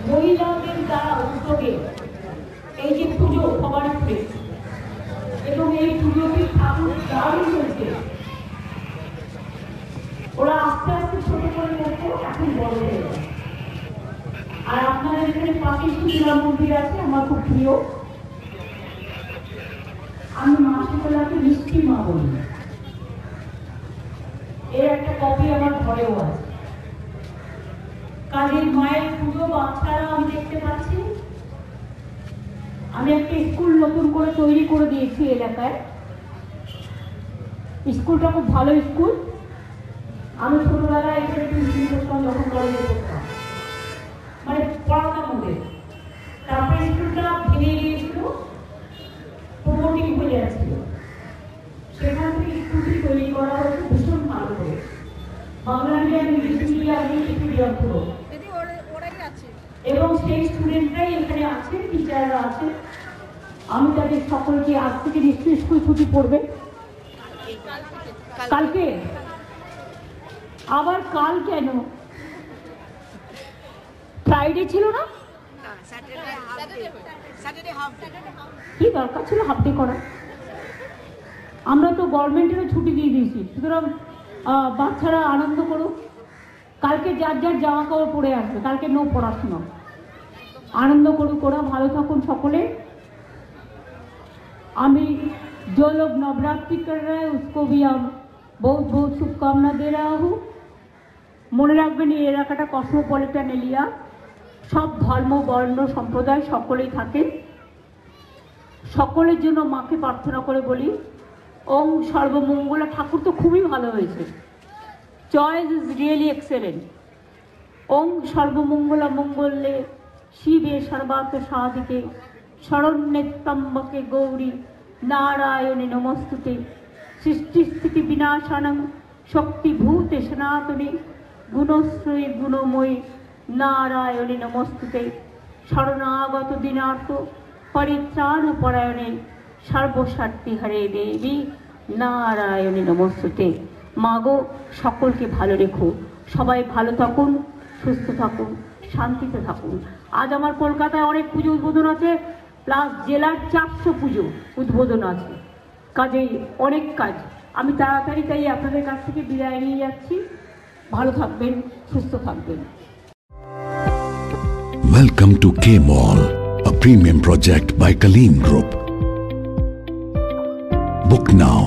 মহিলাদের দ্বারা উদ্যোগে এই যে পুজো ভবানীপুরে এবং এই পুজোটি ঠাকুর দারুণ চলছে। ওরা আস্তে আস্তে ছোট করে করছে, এখন বড় হয়ে যাবে। আর আপনাদের এখানে পাশে সুন্দর মন্দির আছে, আমার খুব প্রিয়। আমি মা শীতলাকে মিষ্টি মা বলি। এর একটা কপি আমার ঘরেও আছে। কাজের মায়ের পুজো বাচ্চারা আমি দেখতে পাচ্ছি। আমি একটা স্কুল নতুন করে তৈরি করে দিয়েছি এলাকায়। স্কুলটা খুব ভালো স্কুল। আমি ছোটবেলায় এখানে টিউশন করতাম, যখন কলেজে করতাম, মানে পড়াতাম ওদের। তারপরে স্কুলটা ভেঙে গিয়েছিল, প্রমোটিং হয়ে যাচ্ছিল। সেখান থেকে স্কুলটি তৈরি করা হয়েছে ভীষণ ভালো করে। Bangla medium, English medium, medium পুরো, এবং সেই স্টুডেন্টরাই এখানে আছে, টিচাররা আছে। আমি তাদের সকলকে আজ থেকে নিশ্চয়ই স্কুল ছুটি পড়বে। কালকে আবার কাল কেন? ফ্রাইডে ছিল না? কি দরকার ছিল হাফ ডে করা? আমরা তো গভর্নমেন্টেরও ছুটি দিয়ে দিয়েছি, সুতরাং বাচ্চারা আনন্দ করুক। কালকে যার যার জামা কাপড় পরে আসবে, কালকে নো পড়াশোনা। আনন্দ করুক ওরা, ভালো থাকুন সকলে। আমি जो लोग नवरात्रि कर रहे हैं उसको भी हम बहुत बहुत शुभकामना दे रहा हूँ। মনে রাখবেন এই এলাকাটা কসমোপলিটন এরিয়া, সব ধর্ম বর্ণ সম্প্রদায় সকলেই থাকেন। সকলের জন্য মাকে প্রার্থনা করে বলি ওং সর্বমঙ্গলা। ঠাকুর তো খুবই ভালো হয়েছে, চয়েস ইজ রিয়েলি এক্সেলেন্ট। ওং সর্বমঙ্গলা মঙ্গলে শিবে সর্বার্থ সাধিকে শরণ্যে ত্র্যম্বকে গৌরী নারায়ণে নমস্তুতে। সৃষ্টিস্থিতি বিনাশানং শক্তিভূতে সনাতনে গুণশ্রয়ী গুণময়ী নারায়ণে নমস্তুতে। শরণাগত দিনার্থ পরিত্রাণ পরায়ণে সর্বস্বার্থী হরে দেবী নারায়ণে নমস্তুতে। মাগো সকলকে ভালো রেখো, সবাই ভালো থাকুন, সুস্থ থাকুন, শান্তিতে থাকুন। আজ আমার কলকাতায় অনেক পুজো উদ্বোধন আছে, প্লাস জেলার 400 পুজো উদ্বোধন আছে, কাজেই অনেক কাজ। আমি তাড়াতাড়ি তাই আপনাদের কাছ থেকে বিদায় নিয়ে যাচ্ছি। ভালো থাকবেন, সুস্থ থাকবেন। Welcome to K Mall, a premium project by Kaleen Group. Book now.